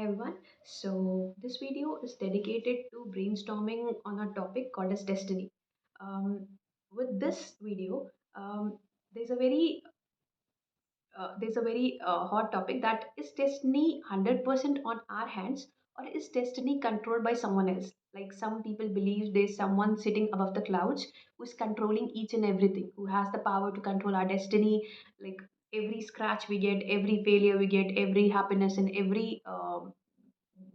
everyone. So this video is dedicated to brainstorming on a topic called as destiny. Um, with this video, there's a very hot topic, that is destiny 100% on our hands, or is destiny controlled by someone else? Like, some people believe there's someone sitting above the clouds who's controlling each and everything, who has the power to control our destiny. Like, every scratch we get, every failure we get, every happiness, and every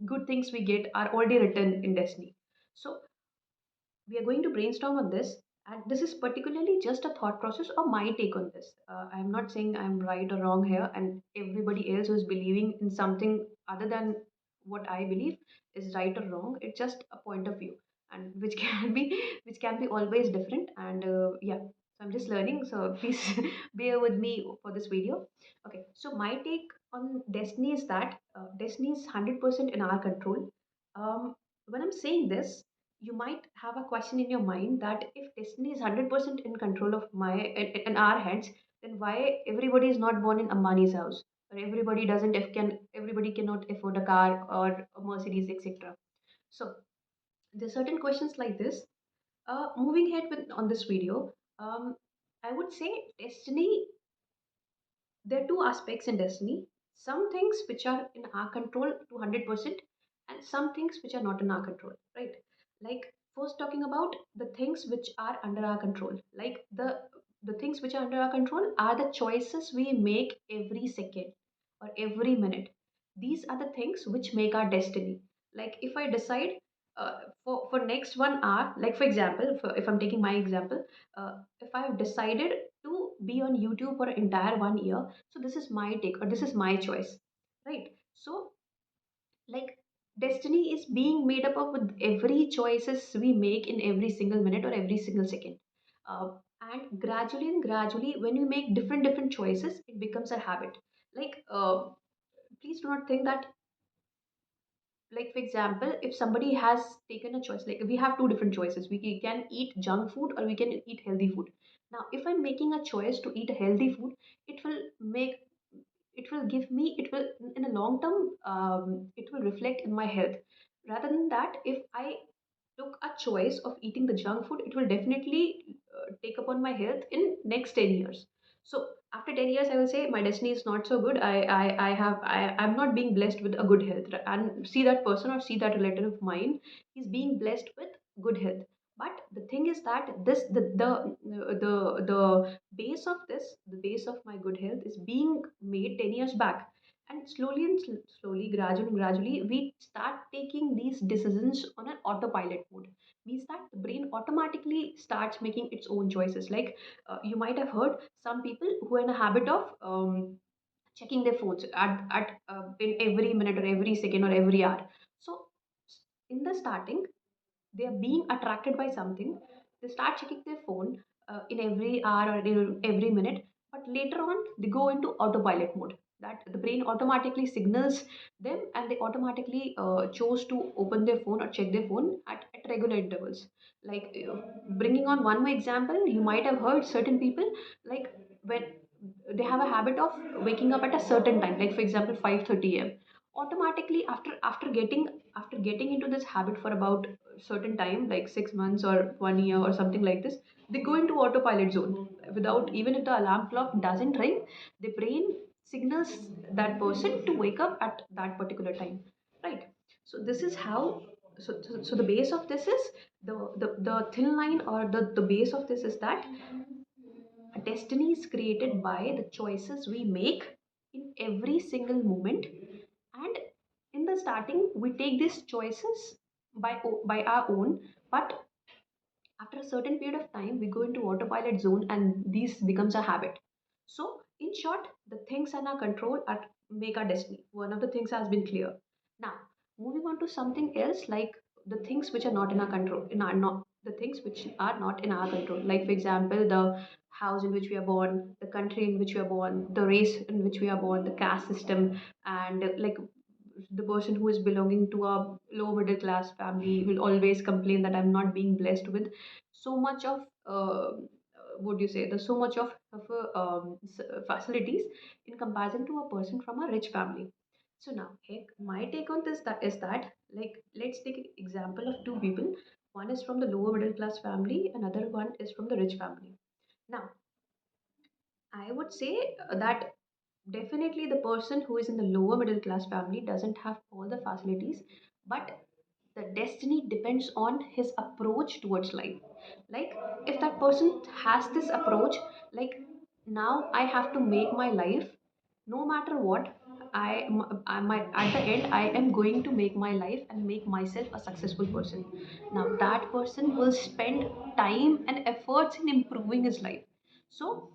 good things we get are already written in destiny. So we are going to brainstorm on this, and this is particularly just a thought process or my take on this. I'm not saying I'm right or wrong here, and everybody else who is believing in something other than what I believe is right or wrong. It's just a point of view, and which can be always different. And yeah, so I'm just learning, so please bear with me for this video. Okay, so my take on destiny is that destiny is 100% in our control. When I'm saying this, you might have a question in your mind, that if destiny is 100% in control of in our hands, then why everybody is not born in Ambani's house, or everybody cannot afford a car or a Mercedes, etc. So there's certain questions like this. Moving ahead with on this video, I would say destiny, there are two aspects in destiny: some things which are in our control to 100%, and some things which are not in our control, right? Like, first talking about the things which are under our control, like the things which are under our control are the choices we make every second or every minute. These are the things which make our destiny. Like, if I decide for next 1 hour, like for example, if I'm taking my example, if I've decided to be on YouTube for an entire 1 year, so this is my take, or this is my choice, right? So, like, destiny is being made up of with every choices we make in every single minute or every single second. uh, and gradually, when we make different choices, it becomes a habit. Like, please do not think that, like, for example, if somebody has taken a choice, like, we have two different choices: can eat junk food or we can eat healthy food. Now, if I'm making a choice to eat a healthy food, it will make it will, in a long term, it will reflect in my health. Rather than that, if I took a choice of eating the junk food, it will definitely take upon my health in next 10 years. So after 10 years, I will say my destiny is not so good. I'm not being blessed with a good health. And see that person or see that relative of mine, he's being blessed with good health. But the thing is that this the base of the base of my good health is being made 10 years back. And slowly slowly, gradually, we start taking these decisions on an autopilot mode. Means that the brain automatically starts making its own choices. Like, you might have heard some people who are in a habit of checking their phones in every minute or every second or every hour. So in the starting, they are being attracted by something. They start checking their phone in every hour or in every minute, but later on they go into autopilot mode, that the brain automatically signals them, and they automatically chose to open their phone or check their phone at regular intervals. Like, bringing on one more example, you might have heard certain people, like, when they have a habit of waking up at a certain time, like for example 5:30 a.m. Automatically, after getting into this habit for about certain time, like 6 months or 1 year or something like this, they go into autopilot zone. Without, even if the alarm clock doesn't ring, the brain signals that person to wake up at that particular time, right? So this is how. So the base of this is, the thin line, or the base of this is that a destiny is created by the choices we make in every single moment. And in the starting, we take these choices by our own, but after a certain period of time, we go into autopilot zone, and these becomes a habit. So in short, the things in our control are make our destiny. One of the things has been clear. Now, moving on to something else, like the things which are not in our control, in our not the things which are not in our control, like for example, the house in which we are born, the country in which we are born, the race in which we are born, the caste system. And like, the person who is belonging to a low middle class family will always complain that I'm not being blessed with so much of what do you say, there's so much of facilities in comparison to a person from a rich family. So now, heck, my take on this that is that, like, let's take an example of two people. One is from the lower middle class family, another one is from the rich family. Now, I would say that definitely the person who is in the lower middle class family doesn't have all the facilities, but the destiny depends on his approach towards life. Like, if that person has this approach, like, now I have to make my life no matter what. At the end, I am going to make my life and make myself a successful person. Now that person will spend time and efforts in improving his life. So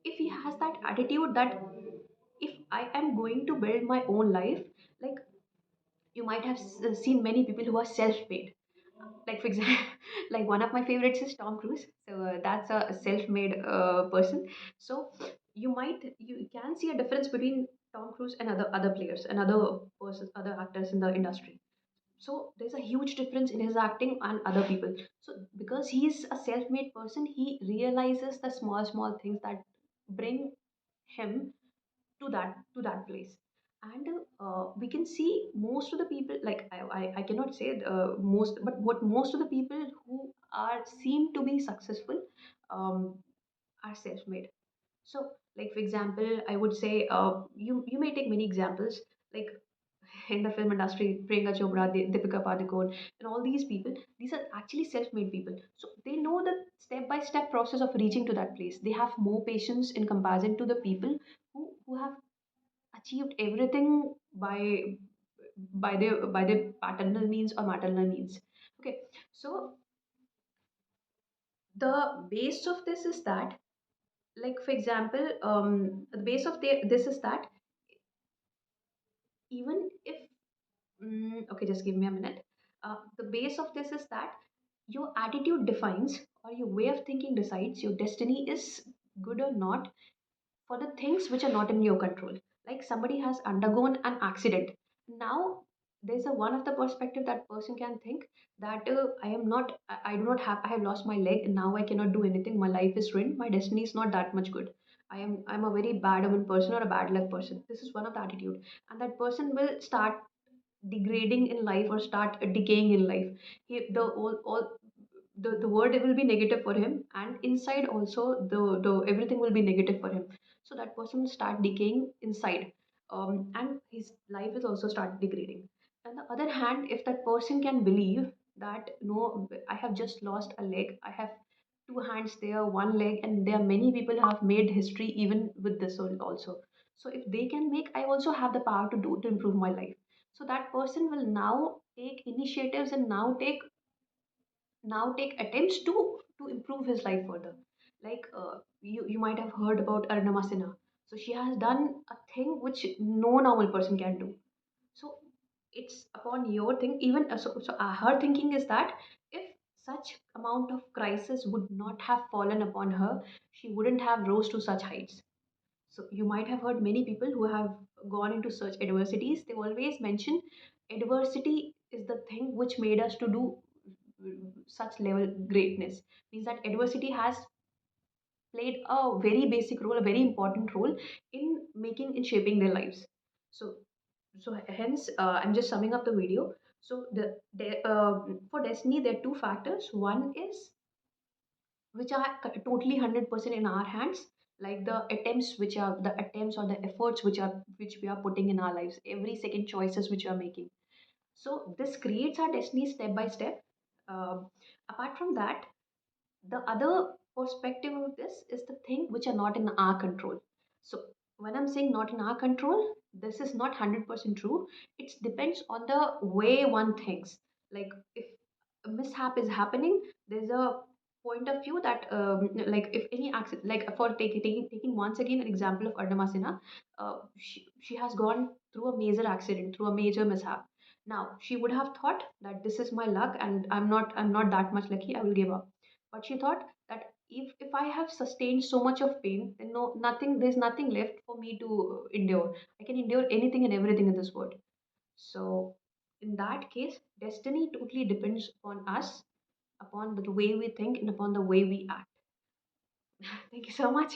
if he has that attitude that if I am going to build my own life, like, you might have seen many people who are self-made. Like, for example, like one of my favorites is Tom Cruise. So that's a self-made person. So you can see a difference between Tom Cruise and other players and other persons, other actors in the industry. So there's a huge difference in his acting and other people. So because he's a self-made person, he realizes the small things that bring him to that place. And we can see most of the people, like, I cannot say most, but what most of the people who are seem to be successful um, are self-made. So, like, for example, I would say, you may take many examples, like in the film industry, Priyanka Chopra, Deepika Padukone, and all these people. These are actually self-made people. So they know the step-by-step process of reaching to that place. They have more patience in comparison to the people who have achieved everything by their paternal means or maternal means. Okay, so the base of this is that, like, for example, the base of this is that even if okay, just give me a minute. The base of this is that your attitude defines, or your way of thinking decides your destiny is good or not, for the things which are not in your control. Like, somebody has undergone an accident. Now there's a one of the perspective that person can think that I do not have, I have lost my leg and now I cannot do anything. My life is ruined. My destiny is not that much good. I'm a very bad omen person or a bad luck person. This is one of the attitude, and that person will start degrading in life or start decaying in life. The word will be negative for him, and inside also the everything will be negative for him. So that person will start decaying inside, and his life is also start degrading. On the other hand, if that person can believe that, no, I have just lost a leg, I have two hands there, one leg, and there are many people who have made history even with this also. So if they can make, I also have the power to do to improve my life. So that person will now take initiatives and now take attempts to improve his life further. Like, you might have heard about Arnama Sinha. So she has done a thing which no normal person can do. So it's upon your thing. Even her thinking is that if such amount of crisis would not have fallen upon her, she wouldn't have rose to such heights. So you might have heard many people who have gone into such adversities. They always mention adversity is the thing which made us to do such level greatness. Means that adversity has played a very basic role, a very important role in making in shaping their lives. So hence, I'm just summing up the video. So for destiny, there are two factors. One is which are totally 100% in our hands, like the attempts or the efforts which we are putting in our lives, every second choices which we are making. So this creates our destiny step by step. Apart from that, the other perspective of this is the thing which are not in our control. So when I'm saying not in our control, this is not 100% true. It depends on the way one thinks. Like, if a mishap is happening, there's a point of view that, like, if any accident, like, for taking once again an example of Ardama Sinha, she has gone through a major accident, through a major mishap. Now she would have thought that this is my luck and I'm not that much lucky, I will give up. But she thought that if I have sustained so much of pain, then no, nothing, there's nothing left for me to endure. I can endure anything and everything in this world. So in that case, destiny totally depends upon us, upon the way we think and upon the way we act. Thank you so much.